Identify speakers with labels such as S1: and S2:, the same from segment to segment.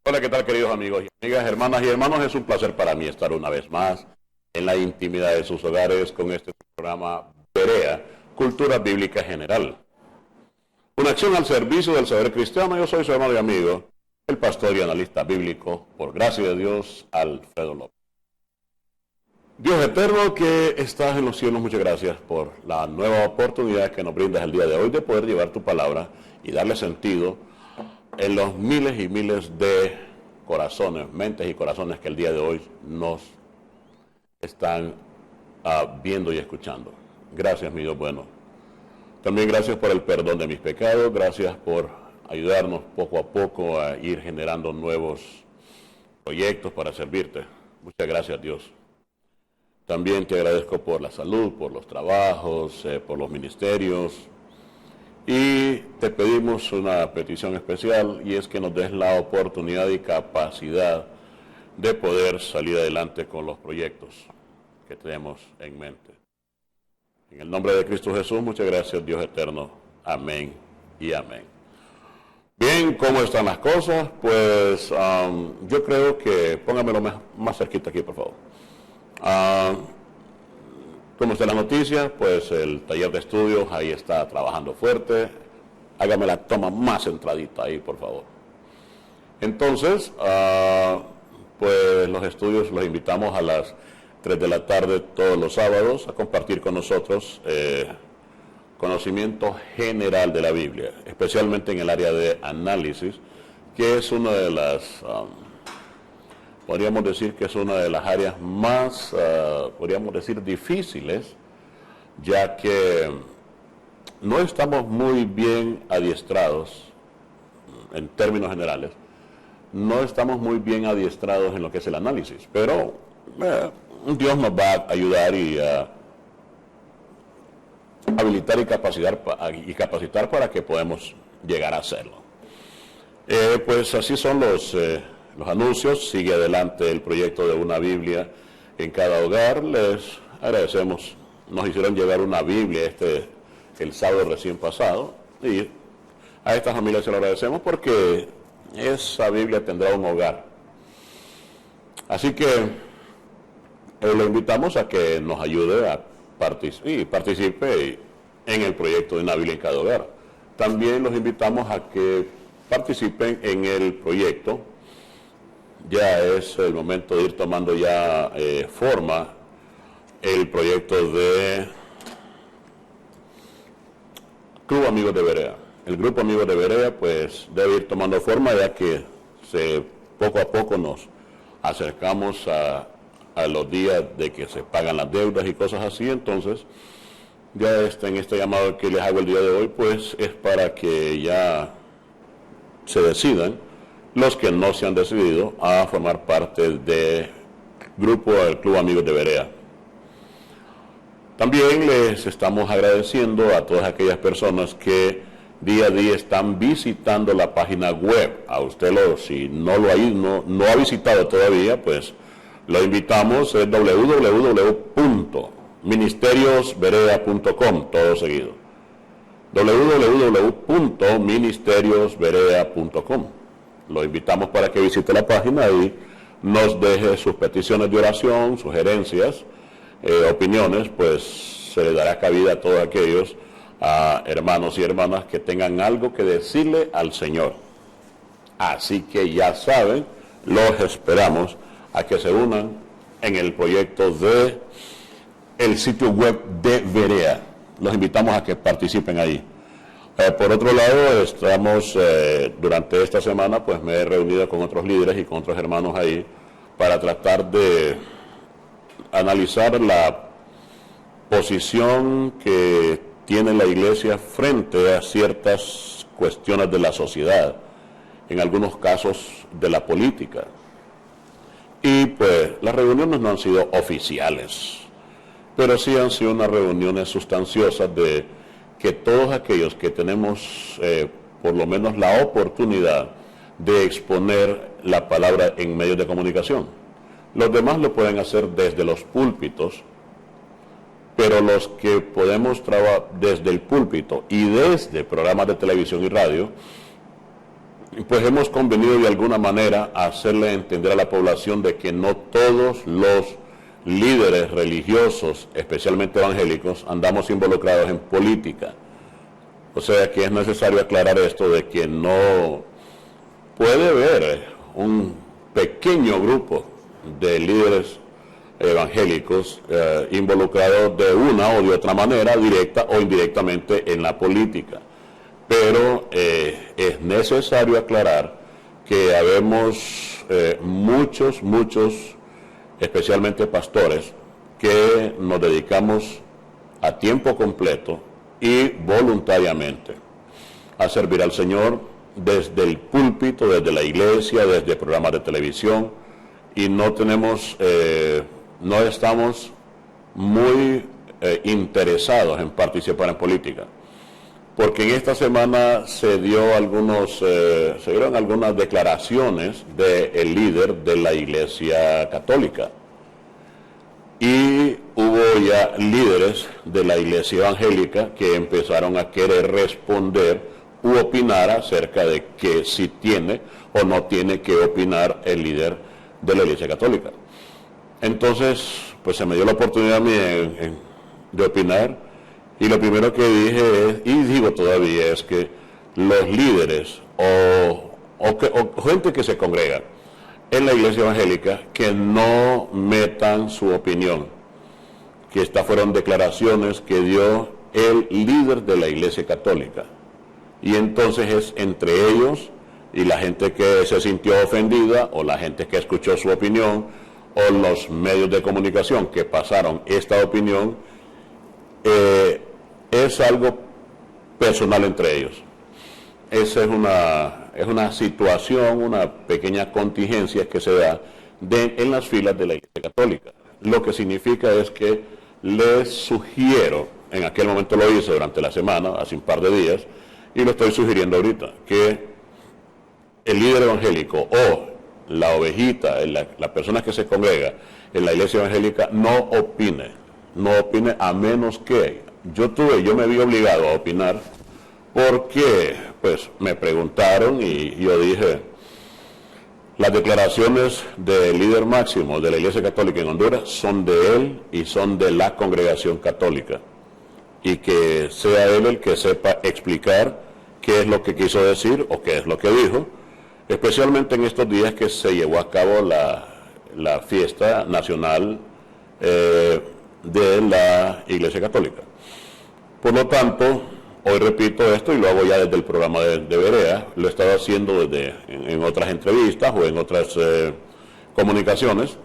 S1: Hola, ¿qué tal, queridos amigos y amigas, hermanas y hermanos? Es un placer para mí estar una vez más en la intimidad de sus hogares con este programa Berea, Cultura Bíblica General. Una acción al servicio del saber cristiano. Yo soy su hermano y amigo, el pastor y analista bíblico, por gracia de Dios, Alfredo López. Dios eterno que estás en los cielos, muchas gracias por la nueva oportunidad que nos brindas el día de hoy de poder llevar tu palabra y darle sentido en los miles y miles de corazones, mentes y corazones que el día de hoy nos están viendo y escuchando. Gracias, mi Dios bueno. También gracias por el perdón de mis pecados, gracias por ayudarnos poco a poco a ir generando nuevos proyectos para servirte. Muchas gracias, Dios. También te agradezco por la salud, por los trabajos, por los ministerios. Y te pedimos una petición especial, y es que nos des la oportunidad y capacidad de poder salir adelante con los proyectos que tenemos en mente. En el nombre de Cristo Jesús, muchas gracias, Dios eterno. Amén y amén. Bien, ¿cómo están las cosas? Pues yo creo que, póngamelo más cerquita aquí, por favor. ¿Cómo está la noticia? Pues el taller de estudios ahí está trabajando fuerte. Hágame la toma más centradita ahí, por favor. Entonces, pues los estudios los invitamos a las 3 de la tarde todos los sábados a compartir con nosotros conocimiento general de la Biblia, especialmente en el área de análisis, que es una de las, podríamos decir que es una de las áreas más, podríamos decir, difíciles, ya que no estamos muy bien adiestrados, en términos generales, no estamos muy bien adiestrados en lo que es el análisis, pero Dios nos va a ayudar y a habilitar y capacitar para que podamos llegar a hacerlo. Pues así son los anuncios. Sigue adelante el proyecto de una Biblia en cada hogar. Les agradecemos, nos hicieron llegar una Biblia el sábado recién pasado, y a esta familia se lo agradecemos porque esa Biblia tendrá un hogar. Así que le invitamos a que nos ayude a participe en el proyecto de una Biblia en cada hogar. También los invitamos a que participen en el proyecto. Ya es el momento de ir tomando ya forma el proyecto de Club Amigos de Berea. El Grupo Amigos de Berea pues debe ir tomando forma, ya que poco a poco nos acercamos a los días de que se pagan las deudas y cosas así. Entonces ya en este llamado que les hago el día de hoy, pues es para que ya se decidan los que no se han decidido a formar parte del grupo del Club Amigos de Berea. También les estamos agradeciendo a todas aquellas personas que día a día están visitando la página web. A usted, si no lo ha visitado todavía, pues lo invitamos, es www.ministeriosberea.com, todo seguido. www.ministeriosberea.com. Lo invitamos para que visite la página y nos deje sus peticiones de oración, sugerencias, opiniones, pues se le dará cabida a todos aquellos hermanos y hermanas que tengan algo que decirle al Señor. Así que ya saben, los esperamos a que se unan en el proyecto de el sitio web de Berea. Los invitamos a que participen ahí. Por otro lado, estamos durante esta semana, pues me he reunido con otros líderes y con otros hermanos ahí para tratar de analizar la posición que tiene la iglesia frente a ciertas cuestiones de la sociedad, en algunos casos de la política. Y pues las reuniones no han sido oficiales, pero sí han sido unas reuniones sustanciosas de que todos aquellos que tenemos por lo menos la oportunidad de exponer la palabra en medios de comunicación. Los demás lo pueden hacer desde los púlpitos, pero los que podemos trabajar desde el púlpito y desde programas de televisión y radio, pues hemos convenido de alguna manera a hacerle entender a la población de que no todos los líderes religiosos, especialmente evangélicos, andamos involucrados en política. O sea que es necesario aclarar esto de que no puede haber un pequeño grupo de líderes evangélicos involucrados de una o de otra manera, directa o indirectamente, en la política. Pero es necesario aclarar que habemos muchos, especialmente pastores, que nos dedicamos a tiempo completo y voluntariamente a servir al Señor desde el púlpito, desde la iglesia, desde programas de televisión, y no estamos muy interesados en participar en política. Porque en esta semana se dieron algunas declaraciones del líder de la Iglesia Católica. Y hubo ya líderes de la Iglesia Evangélica que empezaron a querer responder u opinar acerca de que si tiene o no tiene que opinar el líder de la Iglesia Católica. Entonces, pues se me dio la oportunidad a mí de opinar. Y lo primero que dije es, y digo todavía, es que los líderes o gente que se congrega en la iglesia evangélica, que no metan su opinión, que estas fueron declaraciones que dio el líder de la iglesia católica. Y entonces es entre ellos y la gente que se sintió ofendida, o la gente que escuchó su opinión, o los medios de comunicación que pasaron esta opinión, es algo personal entre ellos. Esa es una situación, una pequeña contingencia que se da en las filas de la Iglesia Católica. Lo que significa es que les sugiero, en aquel momento lo hice durante la semana, hace un par de días, y lo estoy sugiriendo ahorita, que el líder evangélico o la ovejita, la persona que se congrega en la iglesia evangélica, no opine a menos que yo me vi obligado a opinar, porque pues me preguntaron y yo dije, las declaraciones del líder máximo de la Iglesia Católica en Honduras son de él y son de la congregación católica, y que sea él el que sepa explicar qué es lo que quiso decir o qué es lo que dijo, especialmente en estos días que se llevó a cabo la fiesta nacional de la Iglesia Católica. Por lo tanto, hoy repito esto y lo hago ya desde el programa de Berea, lo he estado haciendo en otras entrevistas o en otras comunicaciones,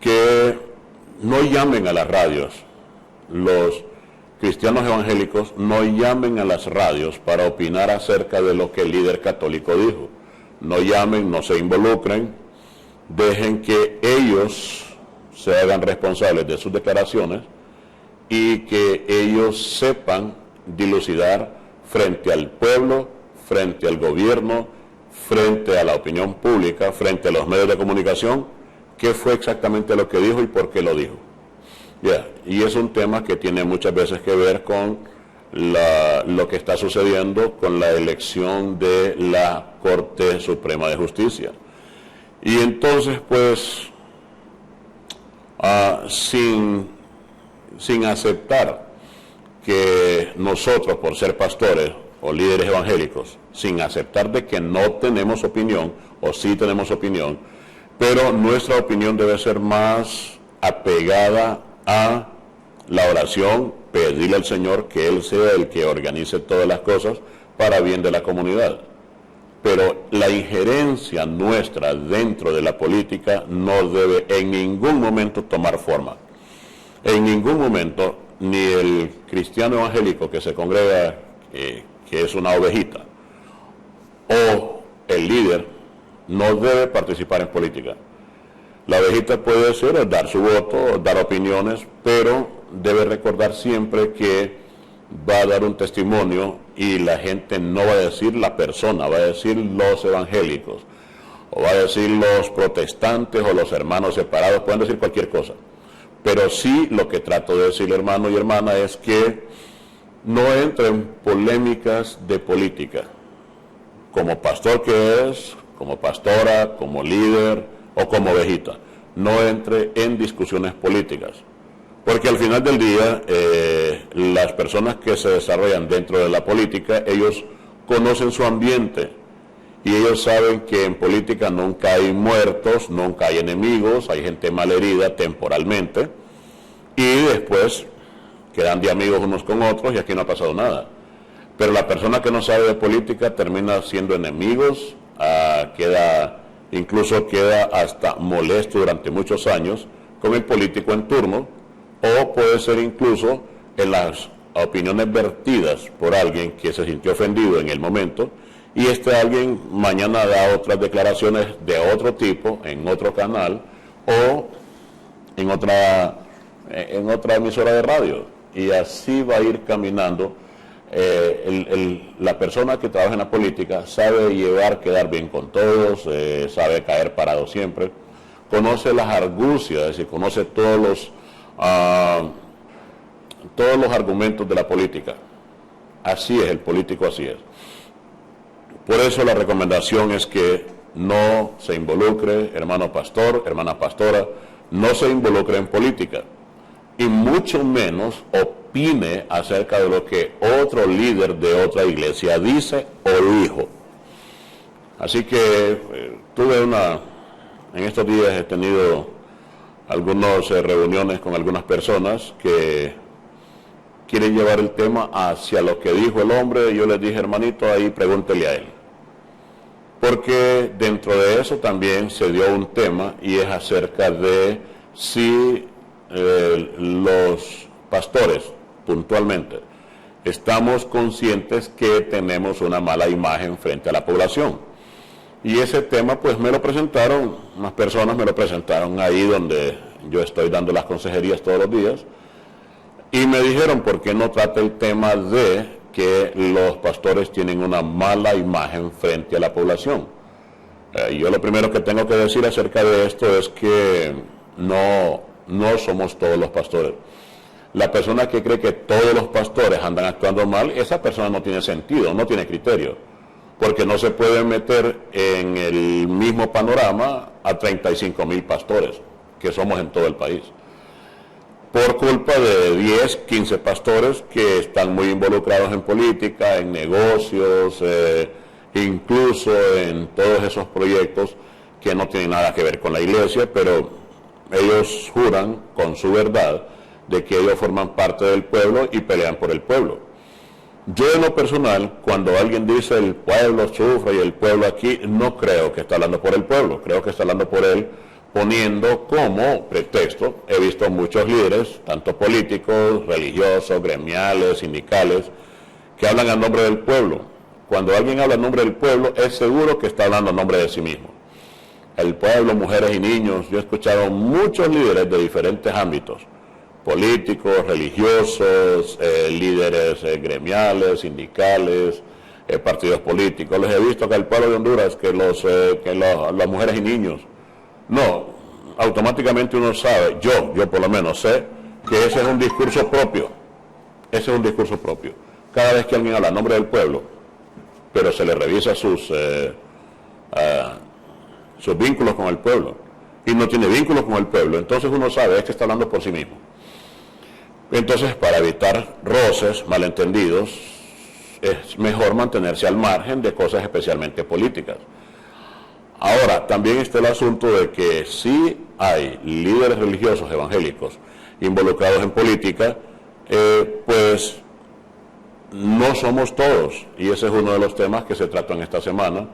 S1: que no llamen a las radios, los cristianos evangélicos no llamen a las radios para opinar acerca de lo que el líder católico dijo. No llamen, no se involucren, dejen que ellos se hagan responsables de sus declaraciones y que ellos sepan dilucidar frente al pueblo, frente al gobierno, frente a la opinión pública, frente a los medios de comunicación, qué fue exactamente lo que dijo y por qué lo dijo. Y es un tema que tiene muchas veces que ver con lo que está sucediendo con la elección de la Corte Suprema de Justicia. Y entonces, pues, sin aceptar que nosotros, por ser pastores o líderes evangélicos, sin aceptar de que no tenemos opinión, o sí tenemos opinión, pero nuestra opinión debe ser más apegada a la oración, pedirle al Señor que Él sea el que organice todas las cosas para bien de la comunidad. Pero la injerencia nuestra dentro de la política no debe en ningún momento tomar forma. En ningún momento, ni el cristiano evangélico que se congrega, que es una ovejita, o el líder, no debe participar en política. La ovejita puede ser dar su voto, dar opiniones, pero debe recordar siempre que va a dar un testimonio y la gente no va a decir la persona, va a decir los evangélicos, o va a decir los protestantes o los hermanos separados, pueden decir cualquier cosa. Pero sí lo que trato de decir, hermano y hermana, es que no entren polémicas de política. como pastor que es, como pastora, como líder o como ovejita. No entre en discusiones políticas. Porque al final del día, las personas que se desarrollan dentro de la política, ellos conocen su ambiente y ellos saben que en política nunca hay muertos, nunca hay enemigos, hay gente malherida temporalmente y después quedan de amigos unos con otros y aquí no ha pasado nada. Pero la persona que no sabe de política termina siendo enemigos, incluso queda hasta molesto durante muchos años con el político en turno, o puede ser incluso en las opiniones vertidas por alguien que se sintió ofendido en el momento, y alguien mañana da otras declaraciones de otro tipo en otro canal o en otra emisora de radio, y así va a ir caminando. La persona que trabaja en la política sabe quedar bien con todos, sabe caer parado siempre, conoce las argucias, es decir, conoce todos los argumentos de la política. Así es, el político así es. Por eso la recomendación es que no se involucre, hermano pastor, hermana pastora, no se involucre en política, y mucho menos opine acerca de lo que otro líder de otra iglesia dice o dijo. Así que en estos días he tenido algunas reuniones con algunas personas que quieren llevar el tema hacia lo que dijo el hombre, y yo les dije, hermanito, ahí pregúntele a él. Porque dentro de eso también se dio un tema, y es acerca de si los pastores, puntualmente, estamos conscientes que tenemos una mala imagen frente a la población. Y ese tema pues me lo presentaron, unas personas me lo presentaron ahí donde yo estoy dando las consejerías todos los días, y me dijeron, ¿por qué no trata el tema de que los pastores tienen una mala imagen frente a la población? Yo lo primero que tengo que decir acerca de esto es que no somos todos los pastores. La persona que cree que todos los pastores andan actuando mal, esa persona no tiene sentido, no tiene criterio, porque no se puede meter en el mismo panorama a 35,000 pastores que somos en todo el país, por culpa de 10, 15 pastores que están muy involucrados en política, en negocios, incluso en todos esos proyectos que no tienen nada que ver con la iglesia, pero ellos juran con su verdad de que ellos forman parte del pueblo y pelean por el pueblo. Yo en lo personal, cuando alguien dice el pueblo sufre y el pueblo aquí, no creo que está hablando por el pueblo, creo que está hablando por él, poniendo como pretexto, he visto muchos líderes, tanto políticos, religiosos, gremiales, sindicales, que hablan a nombre del pueblo. Cuando alguien habla a nombre del pueblo, es seguro que está hablando a nombre de sí mismo. El pueblo, mujeres y niños, yo he escuchado muchos líderes de diferentes ámbitos, políticos, religiosos, líderes gremiales, sindicales, partidos políticos. Les he visto que el pueblo de Honduras, que las mujeres y niños. No, automáticamente uno sabe, yo por lo menos sé, que ese es un discurso propio. Ese es un discurso propio. Cada vez que alguien habla a nombre del pueblo, pero se le revisa sus vínculos con el pueblo, y no tiene vínculos con el pueblo, entonces uno sabe, es que está hablando por sí mismo. Entonces, para evitar roces, malentendidos, es mejor mantenerse al margen de cosas especialmente políticas. Ahora, también está el asunto de que sí hay líderes religiosos evangélicos involucrados en política, pues no somos todos, y ese es uno de los temas que se tratan esta semana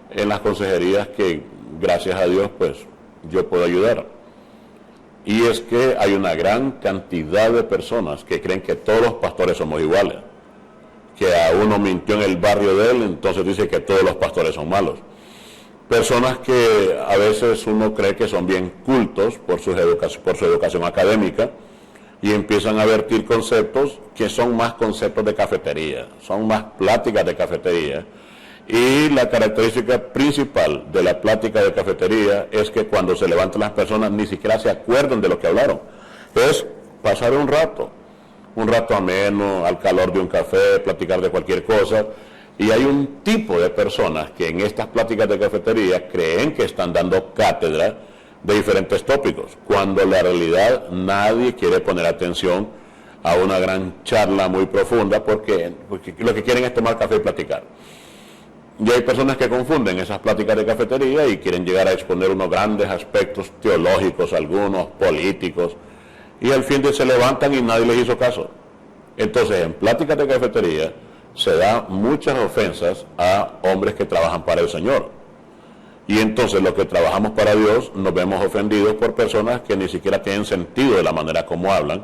S1: en las consejerías que, gracias a Dios, pues yo puedo ayudar. Y es que hay una gran cantidad de personas que creen que todos los pastores somos iguales, que a uno mintió en el barrio de él, entonces dice que todos los pastores son malos. Personas que a veces uno cree que son bien cultos por su educación académica, y empiezan a vertir conceptos que son más conceptos de cafetería, son más pláticas de cafetería. Y la característica principal de la plática de cafetería es que cuando se levantan las personas ni siquiera se acuerdan de lo que hablaron. Es pasar un rato ameno, al calor de un café, platicar de cualquier cosa, Y hay un tipo de personas que en estas pláticas de cafetería creen que están dando cátedra de diferentes tópicos, cuando en la realidad nadie quiere poner atención a una gran charla muy profunda porque lo que quieren es tomar café y platicar. Y hay personas que confunden esas pláticas de cafetería y quieren llegar a exponer unos grandes aspectos teológicos, algunos políticos, y al fin se levantan y nadie les hizo caso. Entonces, en pláticas de cafetería se dan muchas ofensas a hombres que trabajan para el Señor. Y entonces los que trabajamos para Dios nos vemos ofendidos por personas que ni siquiera tienen sentido de la manera como hablan.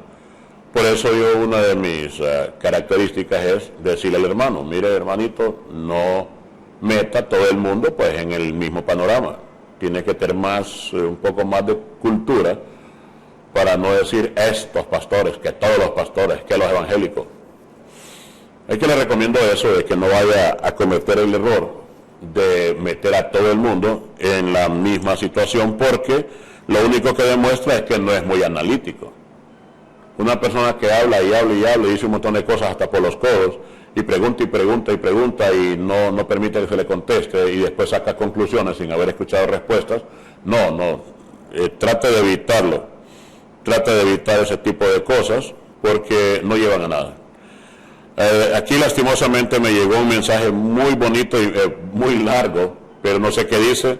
S1: Por eso una de mis características es decirle al hermano, mire hermanito, no meta todo el mundo pues en el mismo panorama. Tiene que tener un poco más de cultura para no decir estos pastores, que todos los pastores, que los evangélicos. Es que le recomiendo eso, de que no vaya a cometer el error de meter a todo el mundo en la misma situación, porque lo único que demuestra es que no es muy analítico. Una persona que habla y habla y habla y dice un montón de cosas hasta por los codos, y pregunta y pregunta y pregunta y no permite que se le conteste, y después saca conclusiones sin haber escuchado respuestas, trate de evitarlo, trate de evitar ese tipo de cosas, porque no llevan a nada. Aquí lastimosamente me llegó un mensaje muy bonito y muy largo, pero no sé qué dice,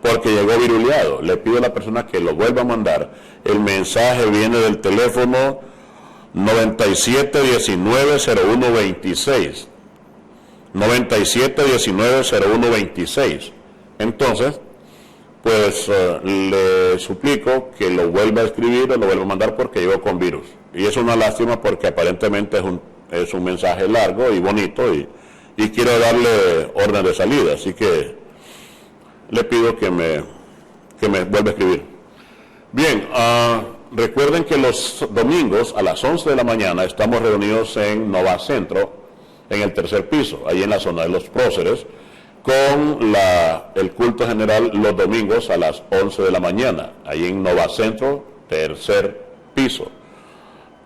S1: porque llegó viruleado. Le pido a la persona que lo vuelva a mandar. El mensaje viene del teléfono 97190126. 97190126. Entonces, pues le suplico que lo vuelva a escribir o lo vuelva a mandar porque llegó con virus. Y es una lástima porque aparentemente es un mensaje largo y bonito y quiero darle orden de salida, así que le pido que me vuelva a escribir. Bien, recuerden que los domingos a las 11 de la mañana estamos reunidos en Nova Centro, en el tercer piso, ahí en la zona de los próceres, con el culto general los domingos a las 11 de la mañana, ahí en Nova Centro, tercer piso.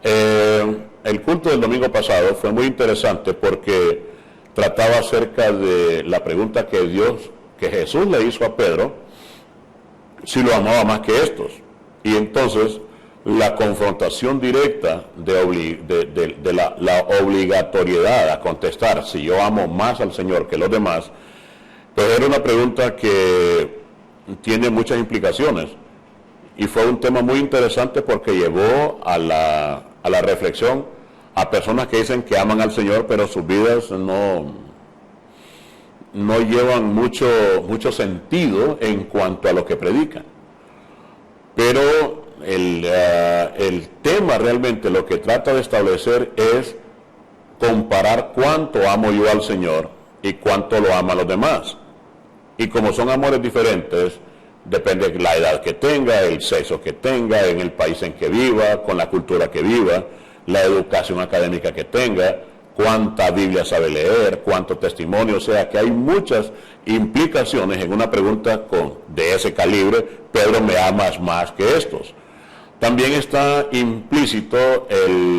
S1: El culto del domingo pasado fue muy interesante porque trataba acerca de la pregunta que Jesús le hizo a Pedro, si lo amaba más que estos. Y entonces la confrontación directa de la obligatoriedad a contestar si yo amo más al Señor que los demás, pues era una pregunta que tiene muchas implicaciones. Y fue un tema muy interesante porque llevó a la reflexión a personas que dicen que aman al Señor, pero sus vidas no llevan mucho sentido en cuanto a lo que predican. Pero el tema realmente lo que trata de establecer es comparar cuánto amo yo al Señor y cuánto lo aman los demás. Y como son amores diferentes, depende de la edad que tenga, el sexo que tenga, en el país en que viva, con la cultura que viva, la educación académica que tenga, cuánta Biblia sabe leer, cuánto testimonio, o sea que hay muchas implicaciones en una pregunta de ese calibre. Pedro, ¿me amas más que estos? También está implícito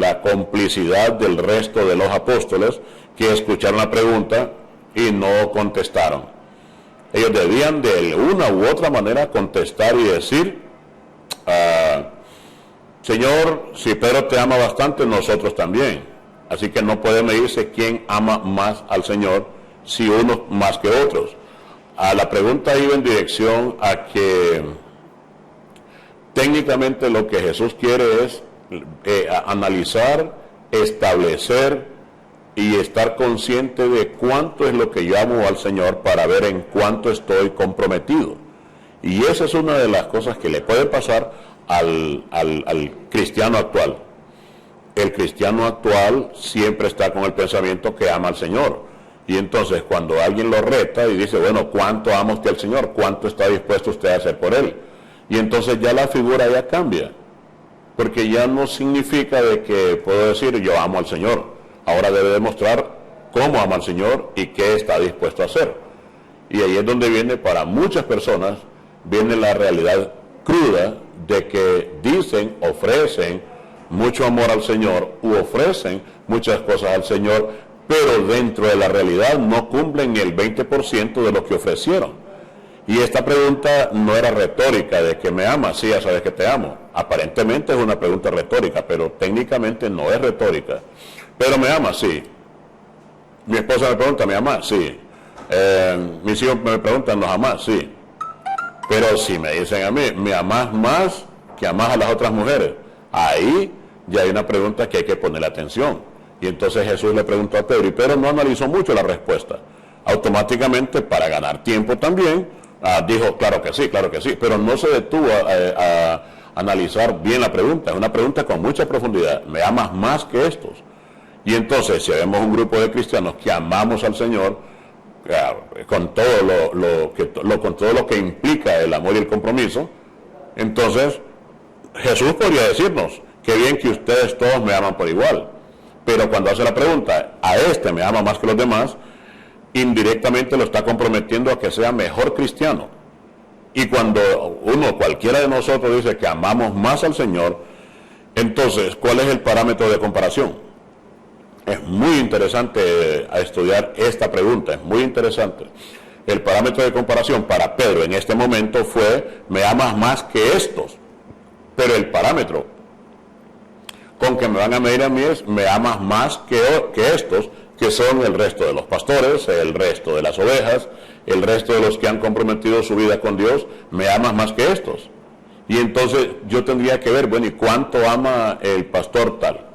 S1: la complicidad del resto de los apóstoles que escucharon la pregunta y no contestaron. Ellos debían de una u otra manera contestar y decir, Señor, si Pedro te ama bastante, nosotros también. Así que no puede medirse quién ama más al Señor, si unos más que otros. La pregunta iba en dirección a que técnicamente lo que Jesús quiere es analizar, establecer y estar consciente de cuánto es lo que yo amo al Señor para ver en cuánto estoy comprometido. Y esa es una de las cosas que le puede pasar al cristiano actual. El cristiano actual siempre está con el pensamiento que ama al Señor. Y entonces cuando alguien lo reta y dice, bueno, ¿cuánto ama usted al Señor? ¿Cuánto está dispuesto usted a hacer por Él? Y entonces ya la figura ya cambia. Porque ya no significa de que puedo decir yo amo al Señor. Ahora debe demostrar cómo ama al Señor y qué está dispuesto a hacer. Y ahí es donde viene, para muchas personas, viene la realidad cruda de que dicen, ofrecen mucho amor al Señor u ofrecen muchas cosas al Señor, pero dentro de la realidad no cumplen ni el 20% de lo que ofrecieron. Y esta pregunta no era retórica, de que me amas, sí, ya sabes que te amo. Aparentemente es una pregunta retórica, pero técnicamente no es retórica. Pero me amas, sí. Mi esposa me pregunta, ¿me amas? Sí. Mis hijos me preguntan, ¿nos amas? Sí. Pero si me dicen a mí, ¿me amas más que amas a las otras mujeres? Ahí ya hay una pregunta que hay que ponerle atención. Y entonces Jesús le preguntó a Pedro, y Pedro no analizó mucho la respuesta. Automáticamente, para ganar tiempo también, dijo, claro que sí, pero no se detuvo a analizar bien la pregunta. Es una pregunta con mucha profundidad. ¿Me amas más que estos? Y entonces, si vemos un grupo de cristianos que amamos al Señor, con todo lo que implica el amor y el compromiso, entonces Jesús podría decirnos, qué bien que ustedes todos me aman por igual. Pero cuando hace la pregunta, ¿a este me ama más que los demás?, indirectamente lo está comprometiendo a que sea mejor cristiano. Y cuando cualquiera de nosotros dice que amamos más al Señor, entonces, ¿cuál es el parámetro de comparación? Es muy interesante estudiar esta pregunta, es muy interesante. El parámetro de comparación para Pedro en este momento fue, me amas más que estos. Pero el parámetro con que me van a medir a mí es, me amas más que estos, que son el resto de los pastores, el resto de las ovejas, el resto de los que han comprometido su vida con Dios, me amas más que estos. Y entonces yo tendría que ver, bueno, ¿y cuánto ama el pastor tal?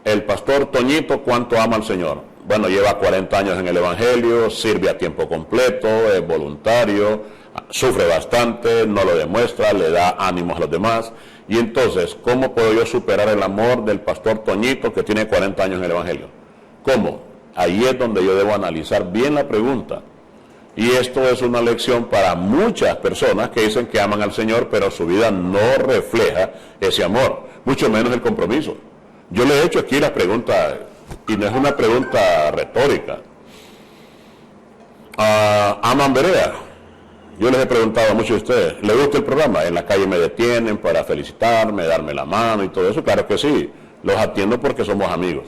S1: El pastor Toñito, ¿cuánto ama al Señor? Bueno, lleva 40 años en el Evangelio, sirve a tiempo completo, es voluntario, sufre bastante, no lo demuestra, le da ánimos a los demás. Y entonces, ¿cómo puedo yo superar el amor del pastor Toñito que tiene 40 años en el Evangelio? ¿Cómo? Ahí es donde yo debo analizar bien la pregunta. Y esto es una lección para muchas personas que dicen que aman al Señor, pero su vida no refleja ese amor, mucho menos el compromiso. Yo le he hecho aquí la pregunta, y no es una pregunta retórica. ¿Aman Berea? Yo les he preguntado a muchos de ustedes, ¿le gusta el programa? En la calle me detienen para felicitarme, darme la mano y todo eso. Claro que sí, los atiendo porque somos amigos.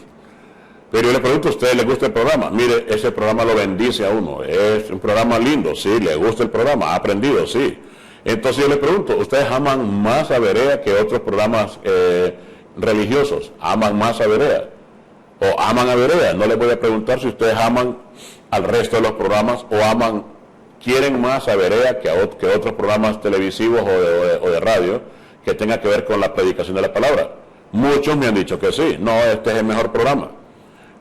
S1: Pero yo le pregunto, ¿a ustedes les gusta el programa? Mire, ese programa lo bendice a uno. Es un programa lindo, sí, le gusta el programa, ha aprendido, sí. Entonces yo le pregunto, ¿ustedes aman más a Berea que otros programas religiosos? ¿Aman más a Berea? ¿O aman a Berea? No les voy a preguntar si ustedes aman al resto de los programas o quieren más a Berea que otros programas televisivos o de radio que tenga que ver con la predicación de la palabra. Muchos me han dicho que sí, no, este es el mejor programa.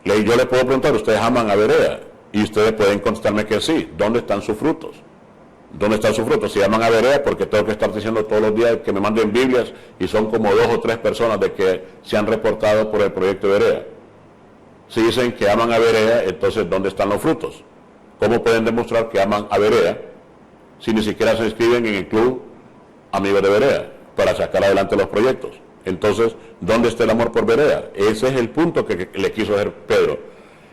S1: Yo les puedo preguntar, ¿ustedes aman a Berea? Y ustedes pueden contestarme que sí. ¿Dónde están sus frutos? ¿Dónde están sus frutos? Si aman a Berea, porque tengo que estar diciendo todos los días que me manden Biblias, y son como 2 o 3 personas de que se han reportado por el proyecto Berea. Si dicen que aman a Berea, entonces ¿dónde están los frutos? ¿Cómo pueden demostrar que aman a Berea si ni siquiera se inscriben en el club Amigos de Berea para sacar adelante los proyectos? Entonces, ¿dónde está el amor por Berea? Ese es el punto que le quiso hacer Pedro.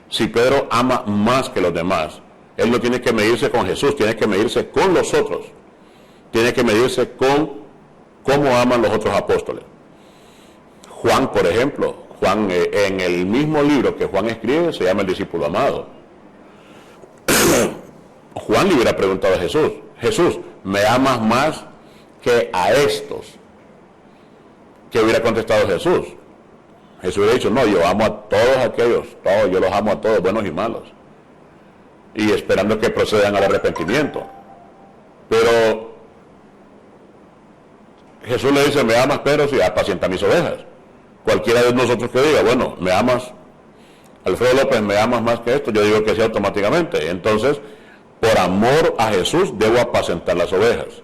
S1: Si Pedro ama más que los demás, él no tiene que medirse con Jesús, tiene que medirse con los otros. Tiene que medirse con cómo aman los otros apóstoles. Juan, por ejemplo, en el mismo libro que Juan escribe, se llama El discípulo amado. Juan le hubiera preguntado a Jesús, Jesús, ¿me amas más que a estos? ¿Qué hubiera contestado Jesús? Jesús hubiera dicho, no, yo amo a todos aquellos, yo los amo a todos, buenos y malos. Y esperando que procedan al arrepentimiento. Pero Jesús le dice, ¿me amas, Pedro? Sí, apacienta mis ovejas. Cualquiera de nosotros que diga, bueno, ¿me amas? Alfredo López, ¿me amas más que esto? Yo digo que sí automáticamente. Entonces, por amor a Jesús, debo apacentar las ovejas.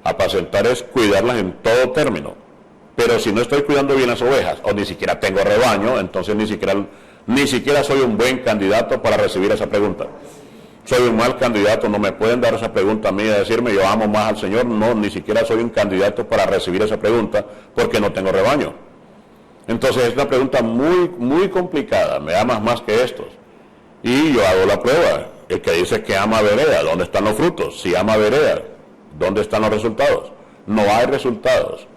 S1: Apacentar es cuidarlas en todo término. Pero si no estoy cuidando bien las ovejas, o ni siquiera tengo rebaño, entonces ni siquiera soy un buen candidato para recibir esa pregunta. Soy un mal candidato, no me pueden dar esa pregunta a mí de decirme yo amo más al Señor, no, ni siquiera soy un candidato para recibir esa pregunta porque no tengo rebaño. Entonces es una pregunta muy, muy complicada, ¿me amas más que estos? Y yo hago la prueba, el que dice que ama a Berea, ¿dónde están los frutos? Si ama a Berea, ¿dónde están los resultados? No hay resultados.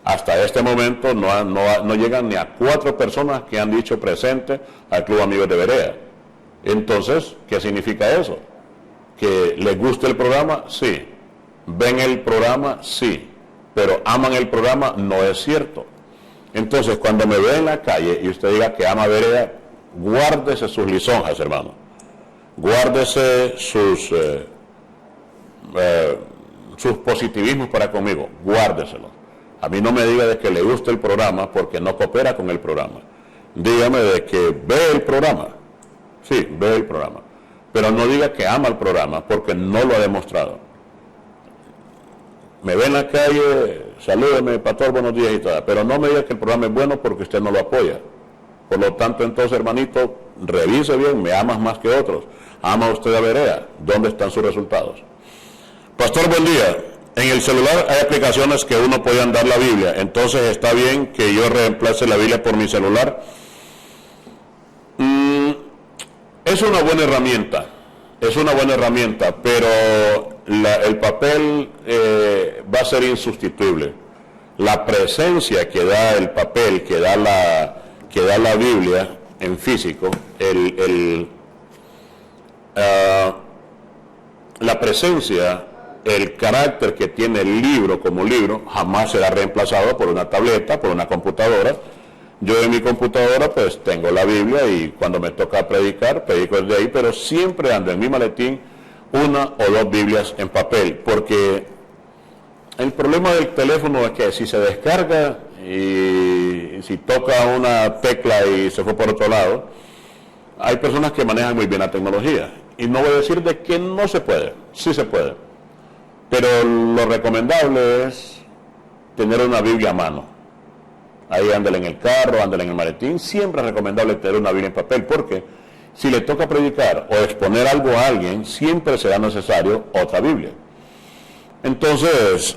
S1: Hasta este momento no llegan ni a 4 personas que han dicho presente al Club Amigos de Berea. Entonces, ¿qué significa eso? ¿Que les gusta el programa? Sí. ¿Ven el programa? Sí. Pero ¿aman el programa? No es cierto. Entonces, cuando me ve en la calle y usted diga que ama Berea, guárdese sus lisonjas, hermano. Guárdese sus positivismos para conmigo. Guárdeselos. A mí no me diga de que le gusta el programa porque no coopera con el programa. Dígame de que ve el programa. Sí, ve el programa. Pero no diga que ama el programa porque no lo ha demostrado. Me ve en la calle, salúdeme, pastor, buenos días y tal. Pero no me diga que el programa es bueno porque usted no lo apoya. Por lo tanto, entonces, hermanito, revise bien, me amas más que otros. ¿Ama usted a Berea? ¿Dónde están sus resultados? Pastor, buen día. En el celular hay aplicaciones que uno puede andar la Biblia. Entonces, ¿está bien que yo reemplace la Biblia por mi celular? Es una buena herramienta. Es una buena herramienta, pero el papel va a ser insustituible. La presencia que da el papel, que da la Biblia en físico, la presencia, el carácter que tiene el libro como libro, jamás será reemplazado por una tableta, por una computadora. Yo en mi computadora pues tengo la Biblia y cuando me toca predicar, predico desde ahí, pero siempre ando en mi maletín 1 o 2 Biblias en papel, porque el problema del teléfono es que si se descarga y si toca una tecla y se fue por otro lado, hay personas que manejan muy bien la tecnología. Y no voy a decir de que no se puede, sí se puede. Pero lo recomendable es tener una Biblia a mano. Ahí ándale en el carro, ándale en el maletín. Siempre es recomendable tener una Biblia en papel, porque si le toca predicar o exponer algo a alguien, siempre será necesario otra Biblia. Entonces,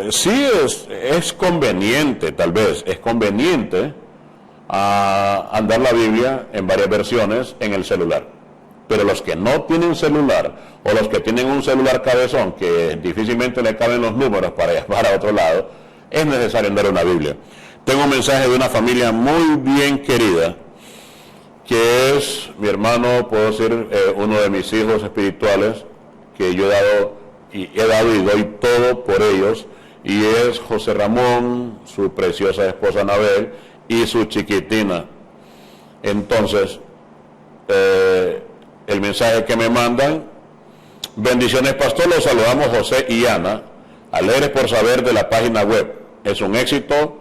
S1: sí es conveniente, tal vez, es conveniente andar la Biblia en varias versiones en el celular. Pero los que no tienen celular, o los que tienen un celular cabezón, que difícilmente le caben los números para llamar a otro lado, es necesario andar una Biblia. Tengo un mensaje de una familia muy bien querida, que es mi hermano, puedo decir, uno de mis hijos espirituales, que yo he dado y doy todo por ellos, y es José Ramón, su preciosa esposa Anabel, y su chiquitina. Entonces, el mensaje que me mandan: bendiciones, pastor, los saludamos José y Ana, alegres por saber de la página web, es un éxito,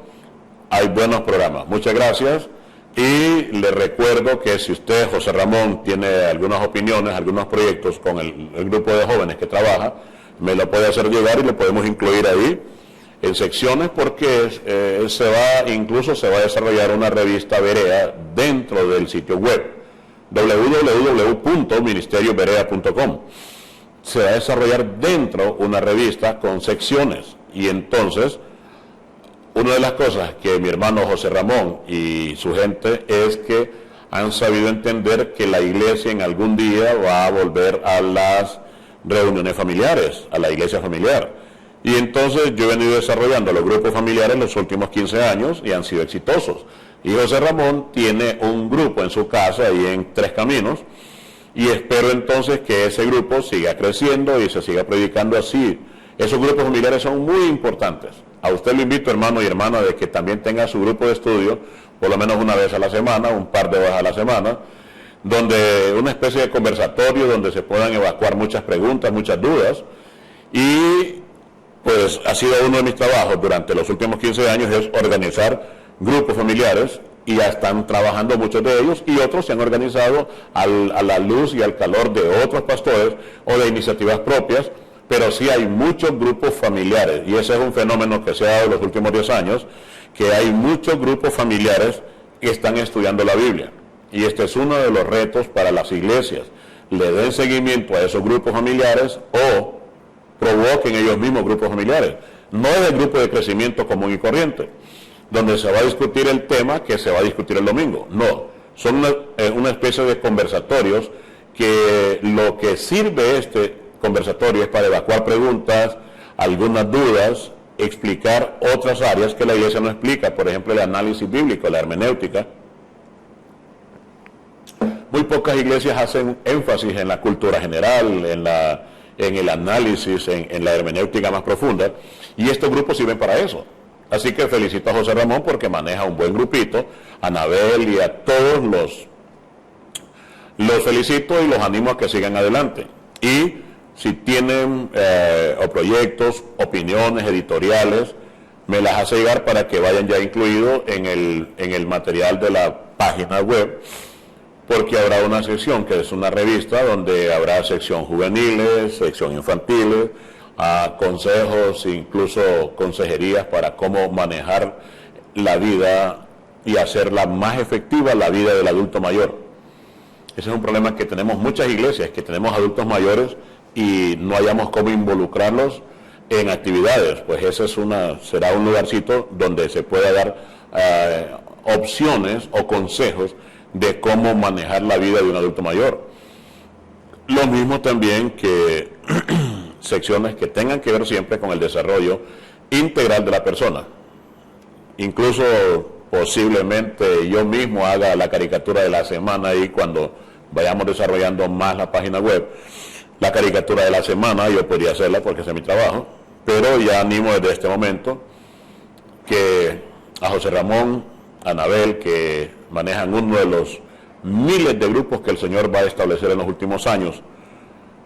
S1: hay buenos programas, muchas gracias. Y le recuerdo que si usted, José Ramón, tiene algunas opiniones, algunos proyectos con el grupo de jóvenes que trabaja, me lo puede hacer llegar y lo podemos incluir ahí en secciones, porque incluso se va a desarrollar una revista Berea dentro del sitio web www.ministerioberea.com. Se va a desarrollar dentro una revista con secciones, y entonces una de las cosas que mi hermano José Ramón y su gente es que han sabido entender que la iglesia en algún día va a volver a las reuniones familiares, a la iglesia familiar. Y entonces yo he venido desarrollando los grupos familiares en los últimos 15 años y han sido exitosos. Y José Ramón tiene un grupo en su casa ahí en Tres Caminos, y espero entonces que ese grupo siga creciendo y se siga predicando así. Esos grupos familiares son muy importantes. A usted le invito, hermano y hermana, de que también tenga su grupo de estudio, por lo menos una vez a la semana, un par de veces a la semana, donde una especie de conversatorio donde se puedan evacuar muchas preguntas, muchas dudas. Y pues ha sido uno de mis trabajos durante los últimos 15 años, es organizar grupos familiares, y ya están trabajando muchos de ellos, y otros se han organizado a la luz y al calor de otros pastores o de iniciativas propias. Pero sí hay muchos grupos familiares, y ese es un fenómeno que se ha dado en los últimos 10 años, que hay muchos grupos familiares que están estudiando la Biblia. Y este es uno de los retos para las iglesias: le den seguimiento a esos grupos familiares o provoquen ellos mismos grupos familiares. No es el grupo de crecimiento común y corriente, donde se va a discutir el tema que se va a discutir el domingo. No, son una especie de conversatorios que lo que sirve conversatorio es para evacuar preguntas, algunas dudas, explicar otras áreas que la iglesia no explica, por ejemplo el análisis bíblico, la hermenéutica. Muy pocas iglesias hacen énfasis en la cultura general, en el análisis, en la hermenéutica más profunda, y estos grupos sirven para eso. Así que felicito a José Ramón porque maneja un buen grupito, a Anabel y a todos los felicito y los animo a que sigan adelante. Y si tienen o proyectos, opiniones, editoriales, me las hace llegar para que vayan ya incluidos en el material de la página web, porque habrá una sección que es una revista donde habrá sección juveniles, sección infantiles, consejos, incluso consejerías para cómo manejar la vida y hacerla más efectiva, la vida del adulto mayor. Ese es un problema que tenemos muchas iglesias, que tenemos adultos mayores y no hayamos cómo involucrarlos en actividades. Pues ese será un lugarcito donde se pueda dar opciones o consejos de cómo manejar la vida de un adulto mayor. Lo mismo también que secciones que tengan que ver siempre con el desarrollo integral de la persona. Incluso posiblemente yo mismo haga la caricatura de la semana y cuando vayamos desarrollando más la página web, la caricatura de la semana, yo podría hacerla porque ese es mi trabajo, pero ya animo desde este momento que a José Ramón, a Anabel, que manejan uno de los miles de grupos que el Señor va a establecer en los últimos años,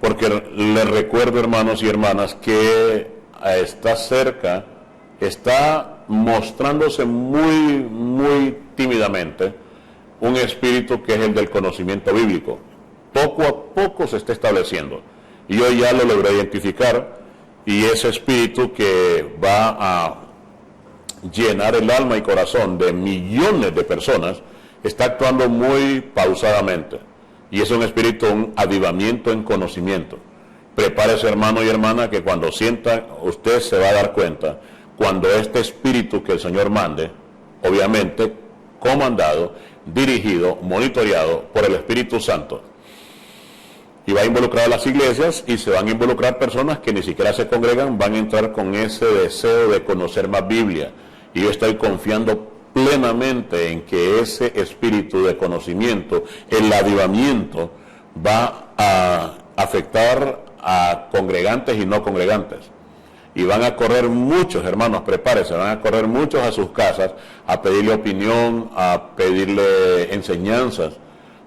S1: porque les recuerdo, hermanos y hermanas, que está cerca, está mostrándose muy tímidamente un espíritu que es el del conocimiento bíblico. Poco a poco se está estableciendo y yo ya lo logré identificar, y ese espíritu que va a llenar el alma y corazón de millones de personas está actuando muy pausadamente, y es un espíritu, un avivamiento en conocimiento. Prepárese, hermano y hermana, que cuando sienta, usted se va a dar cuenta, cuando este espíritu que el Señor mande, obviamente comandado, dirigido, monitoreado por el Espíritu Santo, y va a involucrar a las iglesias, y se van a involucrar personas que ni siquiera se congregan, van a entrar con ese deseo de conocer más Biblia, y yo estoy confiando plenamente en que ese espíritu de conocimiento, el avivamiento, va a afectar a congregantes y no congregantes. Y van a correr muchos, hermanos, prepárense, van a correr muchos a sus casas a pedirle opinión, a pedirle enseñanzas,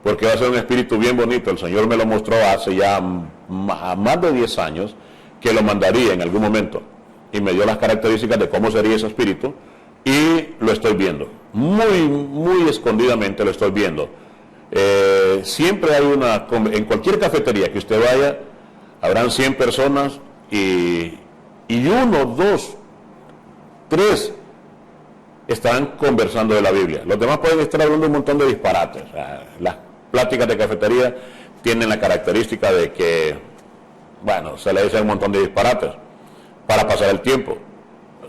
S1: porque va a ser un espíritu bien bonito. El Señor me lo mostró hace ya más de 10 años, que lo mandaría en algún momento, y me dio las características de cómo sería ese espíritu, y lo estoy viendo, muy escondidamente lo estoy viendo. Siempre hay en cualquier cafetería que usted vaya, habrán 100 personas, y 1, 2, 3 están conversando de la Biblia. Los demás pueden estar hablando un montón de disparates. Las pláticas de cafetería tienen la característica de que, bueno, se le dicen un montón de disparates para pasar el tiempo,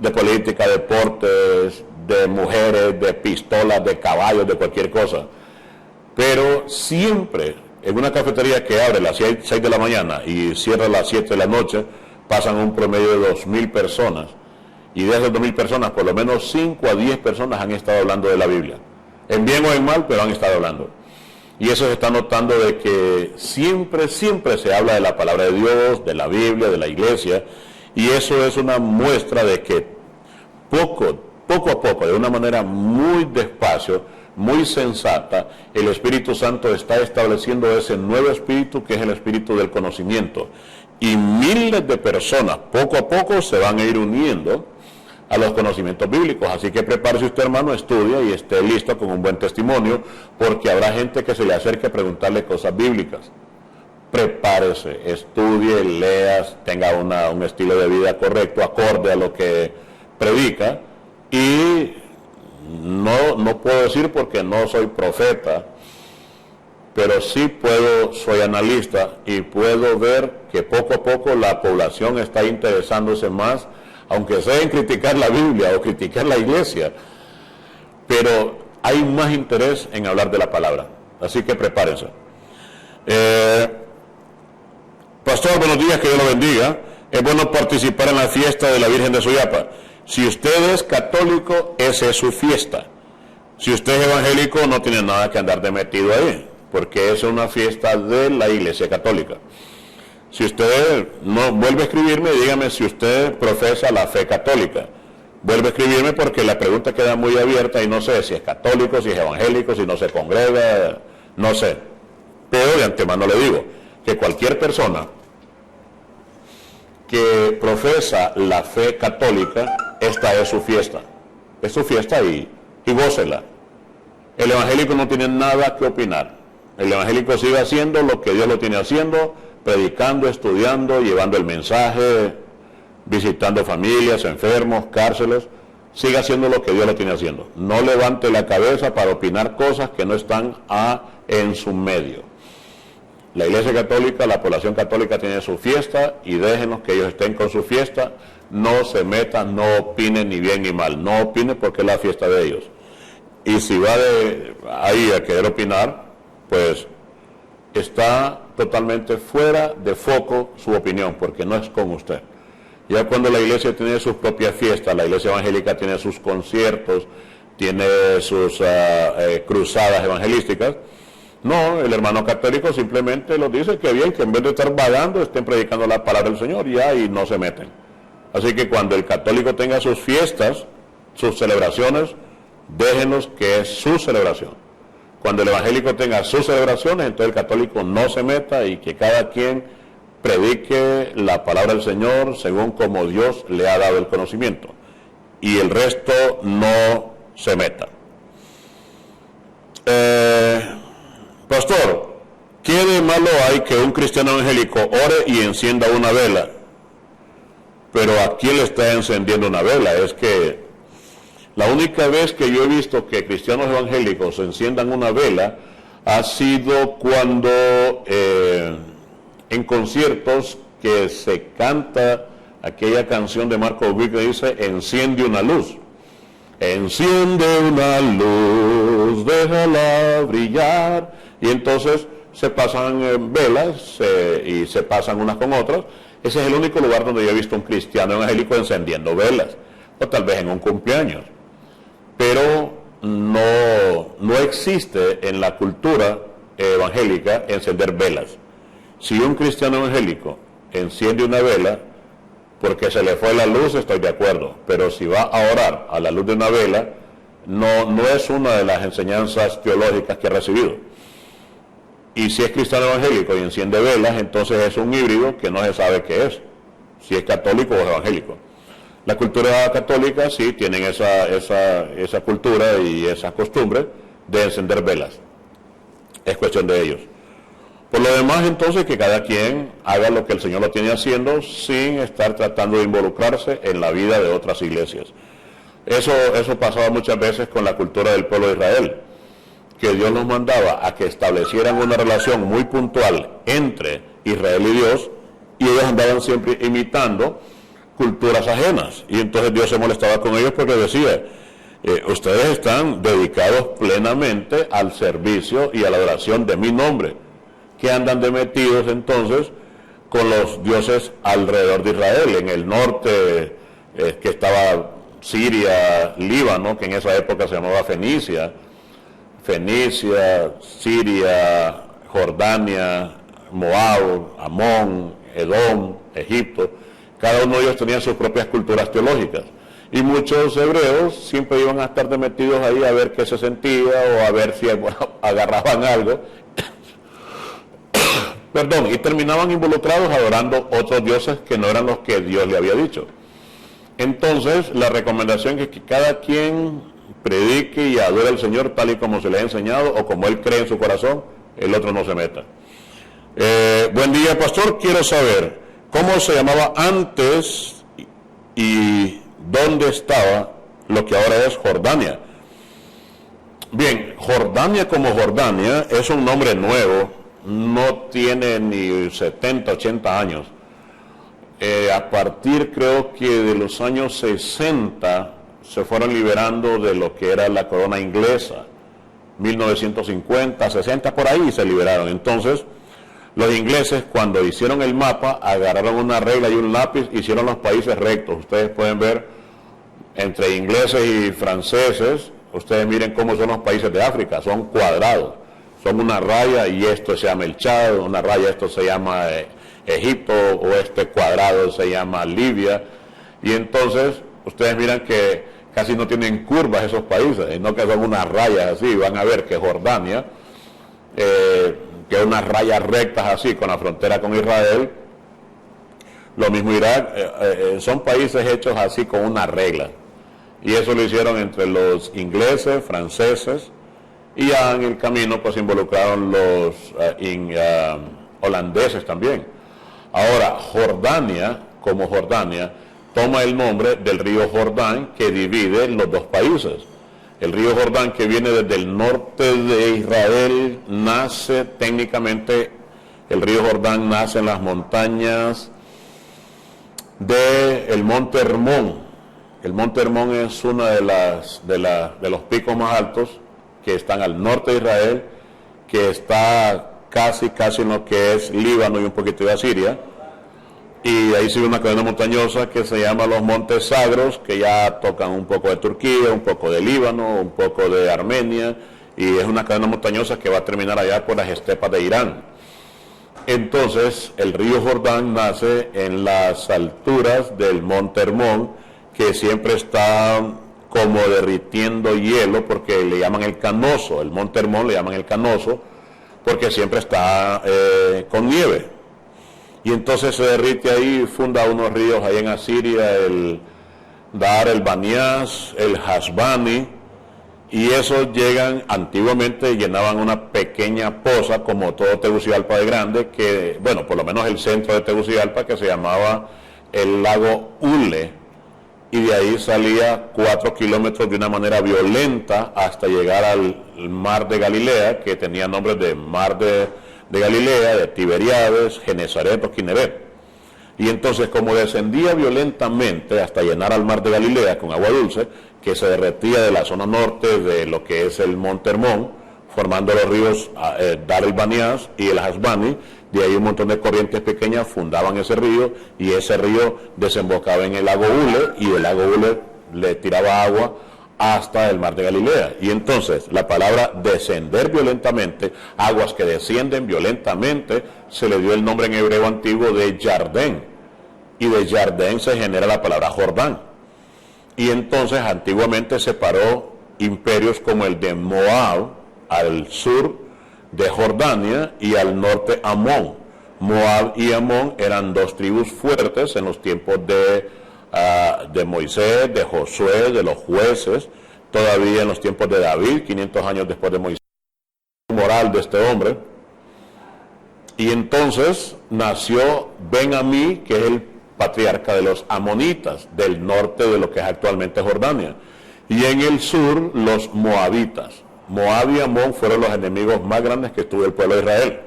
S1: de política, deportes, de mujeres, de pistolas, de caballos, de cualquier cosa. Pero siempre en una cafetería que abre a las 6 de la mañana y cierra a las 7 de la noche, pasan un promedio de 2.000 personas, y de esas 2.000 personas, por lo menos 5 a 10 personas han estado hablando de la Biblia, en bien o en mal, pero han estado hablando. Y eso se está notando, de que siempre se habla de la palabra de Dios, de la Biblia, de la iglesia, y eso es una muestra de que poco a poco, de una manera muy despacio, muy sensata, el Espíritu Santo está estableciendo ese nuevo espíritu, que es el espíritu del conocimiento. Y miles de personas, poco a poco, se van a ir uniendo a los conocimientos bíblicos. Así que prepárese usted, hermano, estudie y esté listo con un buen testimonio, porque habrá gente que se le acerque a preguntarle cosas bíblicas. Prepárese, estudie, lea, tenga un estilo de vida correcto, acorde a lo que predica. Y no puedo decir, porque no soy profeta, pero sí soy analista, y puedo ver que poco a poco la población está interesándose más, aunque sea en criticar la Biblia o criticar la iglesia, pero hay más interés en hablar de la palabra. Así que prepárense. Pastor, buenos días, que Dios lo bendiga. Es bueno participar en la fiesta de la Virgen de Suyapa. Si usted es católico, esa es su fiesta. Si usted es evangélico, no tiene nada que andar de metido ahí, porque es una fiesta de la Iglesia Católica. Si usted no vuelve a escribirme, dígame si usted profesa la fe católica. Vuelve a escribirme porque la pregunta queda muy abierta y no sé si es católico, si es evangélico, si no se congrega, no sé. Pero de antemano le digo que cualquier persona que profesa la fe católica, esta es su fiesta. Es su fiesta y gócela. El evangélico no tiene nada que opinar. El evangélico sigue haciendo lo que Dios lo tiene haciendo, predicando, estudiando, llevando el mensaje, visitando familias, enfermos, cárceles. Sigue haciendo lo que Dios lo tiene haciendo. No levante la cabeza para opinar cosas que no están en su medio. La Iglesia Católica, la población católica tiene su fiesta y déjenos que ellos estén con su fiesta. No se metan, no opinen ni bien ni mal. No opinen porque es la fiesta de ellos. Y si va ahí a querer opinar, pues está totalmente fuera de foco su opinión, porque no es con usted. Ya cuando la iglesia tiene sus propias fiestas, la iglesia evangélica tiene sus conciertos, tiene sus cruzadas evangelísticas, no, el hermano católico simplemente los dice que bien, que en vez de estar vagando, estén predicando la palabra del Señor ya y no se meten. Así que cuando el católico tenga sus fiestas, sus celebraciones, déjenos que es su celebración. Cuando el evangélico tenga sus celebraciones, entonces el católico no se meta y que cada quien predique la palabra del Señor según como Dios le ha dado el conocimiento. Y el resto no se meta. Pastor, ¿qué de malo hay que un cristiano evangélico ore y encienda una vela? Pero ¿a quién le está encendiendo una vela? Es que la única vez que yo he visto que cristianos evangélicos enciendan una vela ha sido cuando en conciertos que se canta aquella canción de Marco Witt que dice, enciende una luz. Enciende una luz, déjala brillar. Y entonces se pasan velas y se pasan unas con otras. Ese es el único lugar donde yo he visto un cristiano evangélico encendiendo velas. O tal vez en un cumpleaños. Pero no existe en la cultura evangélica encender velas. Si un cristiano evangélico enciende una vela porque se le fue la luz, estoy de acuerdo, pero si va a orar a la luz de una vela, no es una de las enseñanzas teológicas que ha recibido. Y si es cristiano evangélico y enciende velas, entonces es un híbrido que no se sabe qué es, si es católico o evangélico. La cultura católica sí tienen esa cultura y esa costumbre de encender velas. Es cuestión de ellos. Por lo demás, entonces, que cada quien haga lo que el Señor lo tiene haciendo sin estar tratando de involucrarse en la vida de otras iglesias. Eso pasaba muchas veces con la cultura del pueblo de Israel, que Dios nos mandaba a que establecieran una relación muy puntual entre Israel y Dios, y ellos andaban siempre imitando culturas ajenas, y entonces Dios se molestaba con ellos porque decía, ustedes están dedicados plenamente al servicio y a la adoración de mi nombre, que andan de metidos entonces con los dioses alrededor de Israel, en el norte que estaba Siria, Líbano, que en esa época se llamaba Fenicia, Siria, Jordania, Moab, Amón, Edom, Egipto. Cada uno de ellos tenía sus propias culturas teológicas. Y muchos hebreos siempre iban a estar metidos ahí a ver qué se sentía o a ver si agarraban algo. Y terminaban involucrados adorando otros dioses que no eran los que Dios le había dicho. Entonces, la recomendación es que cada quien predique y adore al Señor tal y como se le ha enseñado o como él cree en su corazón, el otro no se meta. Buen día, pastor. Quiero saber cómo se llamaba antes y dónde estaba lo que ahora es Jordania. Bien, Jordania como Jordania es un nombre nuevo, no tiene ni 70, 80 años. A partir creo que de los años 60 se fueron liberando de lo que era la corona inglesa, 1950, 60, por ahí se liberaron. Entonces, Los ingleses, cuando hicieron el mapa, agarraron una regla y un lápiz, hicieron los países rectos. Ustedes pueden ver entre ingleses y franceses, ustedes miren cómo son los países de África, son cuadrados, son una raya y esto se llama el Chad, una raya esto se llama Egipto, o este cuadrado se llama Libia, y entonces ustedes miran que casi no tienen curvas esos países, sino que son unas rayas así. Van a ver que Jordania, que unas rayas rectas así con la frontera con Israel, lo mismo Irak, son países hechos así con una regla, y eso lo hicieron entre los ingleses, franceses, y ya en el camino pues involucraron los holandeses también. Ahora, Jordania, como Jordania, toma el nombre del río Jordán, que divide los dos países. El río Jordán, que viene desde el norte de Israel, nace técnicamente, el río Jordán nace en las montañas del Monte Hermón. El Monte Hermón es uno de los picos más altos que están al norte de Israel, que está casi en lo que es Líbano y un poquito de Asiria, y ahí sigue una cadena montañosa que se llama los Montes Sagros, que ya tocan un poco de Turquía, un poco de Líbano, un poco de Armenia, y es una cadena montañosa que va a terminar allá por las estepas de Irán. Entonces el río Jordán nace en las alturas del Monte Hermón, que siempre está como derritiendo hielo, porque le llaman el canoso. El Monte Hermón le llaman el canoso porque siempre está con nieve, y entonces se derrite ahí, funda unos ríos ahí en Asiria, el Dar, el Banias, el Hasbani, y esos llegan, antiguamente llenaban una pequeña poza, como todo Tegucigalpa de grande, que, bueno, por lo menos el centro de Tegucigalpa, que se llamaba el lago Ule, y de ahí salía 4 kilómetros de una manera violenta hasta llegar al mar de Galilea, que tenía nombres de mar de Galilea, de Tiberíades, Genesaret o Kineret. Y entonces, como descendía violentamente hasta llenar al mar de Galilea con agua dulce, que se derretía de la zona norte de lo que es el Monte Hermón, formando los ríos Dar el Banias y el Hasbani, de ahí un montón de corrientes pequeñas fundaban ese río, y ese río desembocaba en el lago Ule, y el lago Ule le tiraba agua hasta el mar de Galilea. Y entonces la palabra descender violentamente, aguas que descienden violentamente, se le dio el nombre en hebreo antiguo de Jardén, y de Jardén se genera la palabra Jordán. Y entonces antiguamente separó imperios como el de Moab al sur de Jordania, y al norte Amón. Moab y Amón eran dos tribus fuertes en los tiempos de Moisés, de Josué, de los jueces, todavía en los tiempos de David, 500 años después de Moisés. Moral de este hombre. Y entonces nació Ben-Amí, que es el patriarca de los amonitas, del norte de lo que es actualmente Jordania, y en el sur los moabitas. Moab y Amón fueron los enemigos más grandes que tuvo el pueblo de Israel.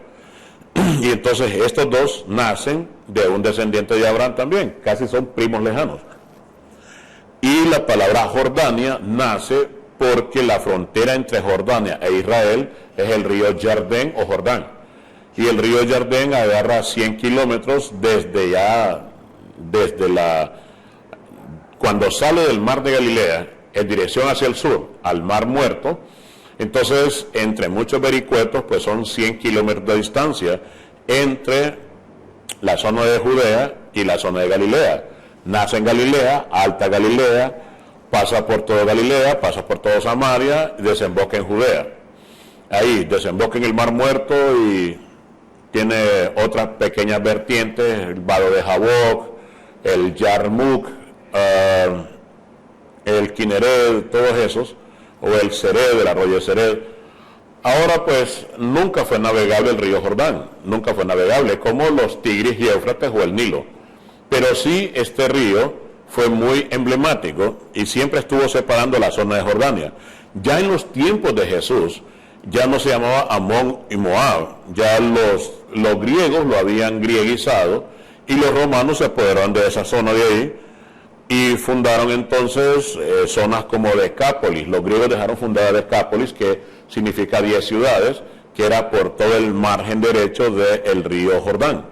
S1: Y entonces estos dos nacen de un descendiente de Abraham también, casi son primos lejanos. Y la palabra Jordania nace porque la frontera entre Jordania e Israel es el río Jardén o Jordán. Y el río Jardén agarra 100 kilómetros cuando sale del mar de Galilea en dirección hacia el sur, al mar Muerto. Entonces, entre muchos vericuetos, pues son 100 kilómetros de distancia entre la zona de Judea y la zona de Galilea. Nace en Galilea, Alta Galilea, pasa por todo Galilea, pasa por todo Samaria y desemboca en Judea. Ahí desemboca en el Mar Muerto y tiene otras pequeñas vertientes, el vado de Jaboc, el Yarmuk, el Kineret, todos esos, o el Sered, el arroyo de Sered. Ahora pues nunca fue navegable el río Jordán, nunca fue navegable como los Tigris y Éufrates o el Nilo, pero sí este río fue muy emblemático y siempre estuvo separando la zona de Jordania. Ya en los tiempos de Jesús ya no se llamaba Amón y Moab, ya los griegos lo habían grieguizado y los romanos se apoderaron de esa zona de ahí y fundaron entonces zonas como Decápolis. Los griegos dejaron fundada Decápolis, que significa 10 ciudades, que era por todo el margen derecho del río Jordán.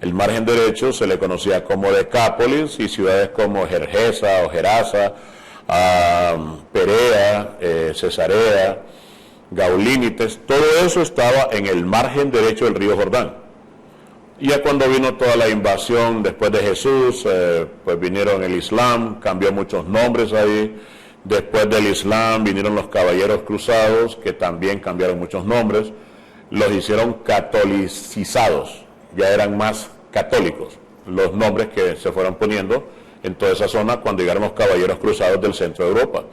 S1: El margen derecho se le conocía como Decápolis, y ciudades como Gergesa o Gerasa, Perea, Cesarea, Gaulínites, todo eso estaba en el margen derecho del río Jordán. Y ya cuando vino toda la invasión después de Jesús, pues vinieron el Islam, cambió muchos nombres ahí. Después del Islam vinieron los caballeros cruzados, que también cambiaron muchos nombres. Los hicieron catolicizados, ya eran más católicos los nombres que se fueron poniendo en toda esa zona cuando llegaron los caballeros cruzados del centro de Europa.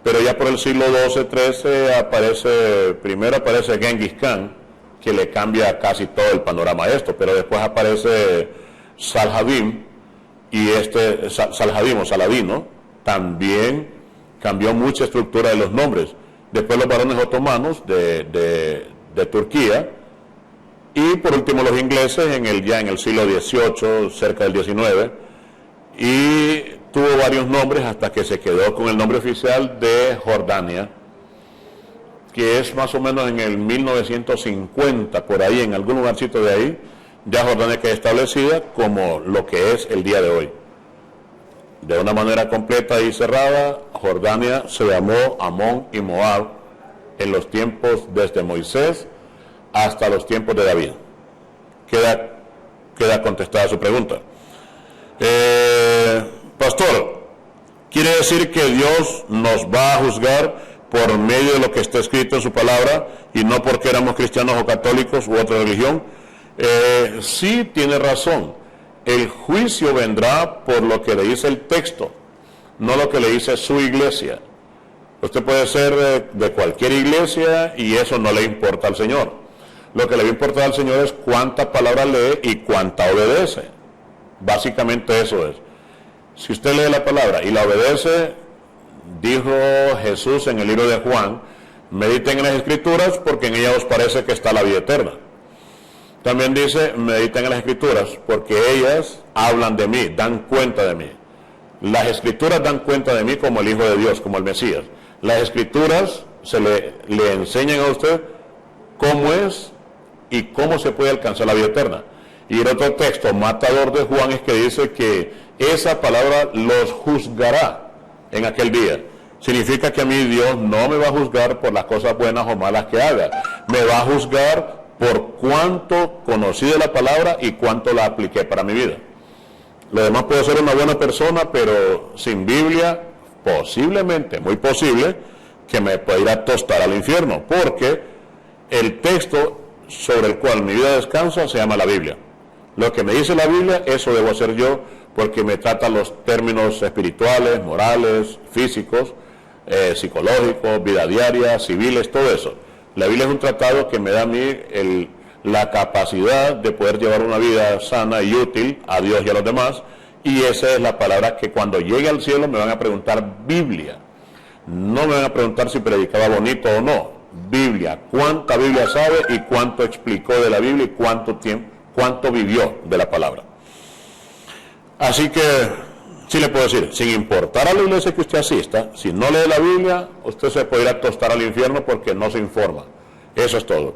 S1: Pero ya por el siglo XII-XIII primero aparece Genghis Khan, que le cambia casi todo el panorama a esto, pero después aparece Saladín, y Saladín o Saladino también cambió mucha estructura de los nombres. Después los barones otomanos de Turquía, y por último los ingleses ya en el siglo XVIII, cerca del XIX, y tuvo varios nombres hasta que se quedó con el nombre oficial de Jordania, que es más o menos en el 1950, por ahí, en algún lugarcito de ahí, ya Jordania queda establecida como lo que es el día de hoy. De una manera completa y cerrada, Jordania se llamó Amón y Moab en los tiempos desde Moisés hasta los tiempos de David. Queda contestada su pregunta. Pastor, ¿quiere decir que Dios nos va a juzgar por medio de lo que está escrito en su palabra y no porque éramos cristianos o católicos u otra religión? Sí, tiene razón. El juicio vendrá por lo que le dice el texto, no lo que le dice su iglesia. Usted puede ser de cualquier iglesia y eso no le importa al Señor. Lo que le va a importar al Señor es cuánta palabra lee y cuánta obedece. Básicamente eso es. Si usted lee la palabra y la obedece, dijo Jesús en el libro de Juan, mediten en las Escrituras porque en ellas os parece que está la vida eterna. También dice, mediten en las Escrituras porque ellas hablan de mí, dan cuenta de mí. Las Escrituras dan cuenta de mí como el Hijo de Dios, como el Mesías. Las Escrituras le enseñan a usted cómo es y cómo se puede alcanzar la vida eterna. Y el otro texto matador de Juan es que dice que esa palabra los juzgará en aquel día. Significa que a mí Dios no me va a juzgar por las cosas buenas o malas que haga. Me va a juzgar por cuánto conocí de la palabra y cuánto la apliqué para mi vida. Lo demás puedo ser una buena persona, pero sin Biblia, posiblemente, muy posible, que me pueda ir a tostar al infierno, porque el texto sobre el cual mi vida descansa se llama la Biblia. Lo que me dice la Biblia, eso debo hacer yo, porque me trata los términos espirituales, morales, físicos, psicológicos, vida diaria, civiles, todo eso. La Biblia es un tratado que me da a mí la capacidad de poder llevar una vida sana y útil a Dios y a los demás, y esa es la palabra que cuando llegue al cielo me van a preguntar Biblia. No me van a preguntar si predicaba bonito o no. Biblia, cuánta Biblia sabe y cuánto explicó de la Biblia y cuánto vivió de la palabra. Así que sí le puedo decir, sin importar a la iglesia que usted asista, si no lee la Biblia, usted se puede ir a tostar al infierno porque no se informa. Eso es todo.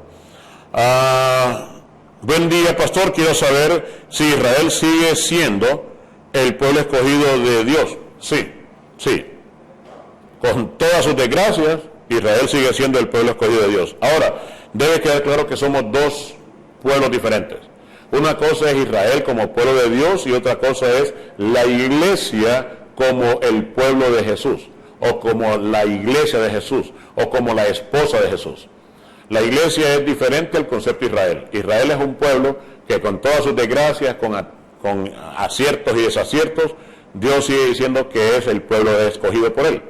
S1: Buen día, pastor. Quiero saber si Israel sigue siendo el pueblo escogido de Dios. Sí. Con todas sus desgracias, Israel sigue siendo el pueblo escogido de Dios. Ahora, debe quedar claro que somos dos pueblos diferentes. Una cosa es Israel como pueblo de Dios y otra cosa es la iglesia como el pueblo de Jesús, o como la iglesia de Jesús, o como la esposa de Jesús. La iglesia es diferente al concepto de Israel. Israel es un pueblo que con todas sus desgracias, con aciertos y desaciertos, Dios sigue diciendo que es el pueblo escogido por Él.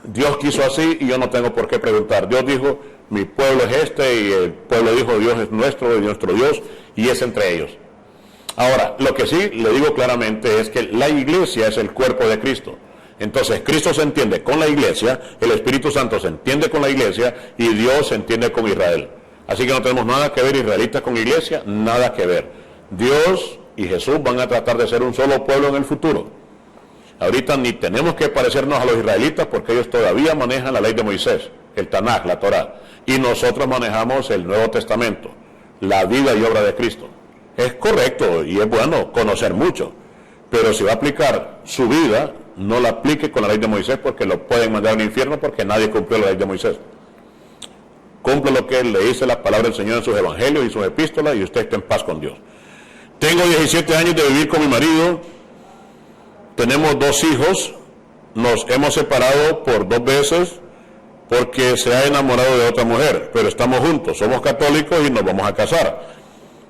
S1: Dios quiso así y yo no tengo por qué preguntar. Dios dijo, mi pueblo es este, y el pueblo dijo, Dios es nuestro Dios, y es entre ellos. Ahora, lo que sí le digo claramente es que la iglesia es el cuerpo de Cristo. Entonces, Cristo se entiende con la iglesia, el Espíritu Santo se entiende con la iglesia, y Dios se entiende con Israel. Así que no tenemos nada que ver israelitas con iglesia, nada que ver. Dios y Jesús van a tratar de ser un solo pueblo en el futuro. Ahorita ni tenemos que parecernos a los israelitas porque ellos todavía manejan la ley de Moisés. el Tanaj, la Torá, y nosotros manejamos el Nuevo Testamento, la vida y obra de Cristo. Es correcto y es bueno conocer mucho, pero si va a aplicar su vida, no la aplique con la ley de Moisés, porque lo pueden mandar al infierno porque nadie cumplió la ley de Moisés. Cumple lo que le dice la palabra del Señor en sus evangelios y sus epístolas, y usted está en paz con Dios. Tengo 17 años de vivir con mi marido, tenemos 2 hijos, nos hemos separado por 2 veces porque se ha enamorado de otra mujer, pero estamos juntos, somos católicos y nos vamos a casar.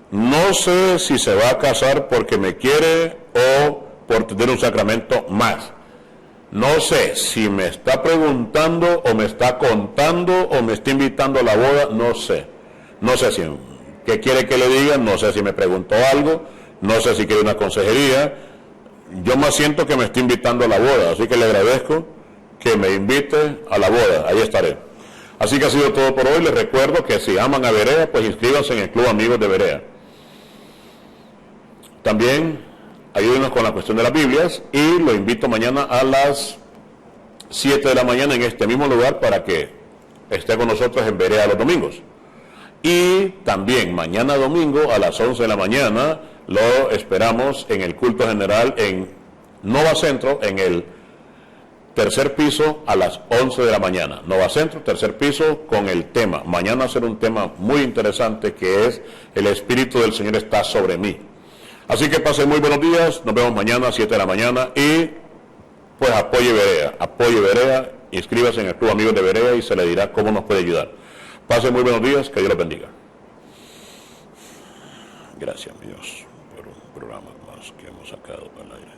S1: No sé si se va a casar porque me quiere o por tener un sacramento más. No sé si me está preguntando o me está contando o me está invitando a la boda, no sé. No sé si qué quiere que le diga, no sé si me preguntó algo, no sé si quiere una consejería. Yo más siento que me está invitando a la boda, así que le agradezco que me invite a la boda, ahí estaré. Así que ha sido todo por hoy. Les recuerdo que si aman a Berea, pues inscríbanse en el Club Amigos de Berea. También ayúdenos con la cuestión de las Biblias y lo invito mañana a las 7 de la mañana en este mismo lugar para que esté con nosotros en Berea los domingos. Y también mañana domingo a las 11 de la mañana lo esperamos en el culto general en Nova Centro, en el tercer piso a las 11 de la mañana. Nova Centro, tercer piso, con el tema. Mañana será un tema muy interesante que es el Espíritu del Señor está sobre mí. Así que pasen muy buenos días, nos vemos mañana a 7 de la mañana y pues apoye Berea, inscríbase en el Club Amigos de Berea y se le dirá cómo nos puede ayudar. Pasen muy buenos días, que Dios los bendiga. Gracias, Dios, por un programa más que hemos sacado al aire.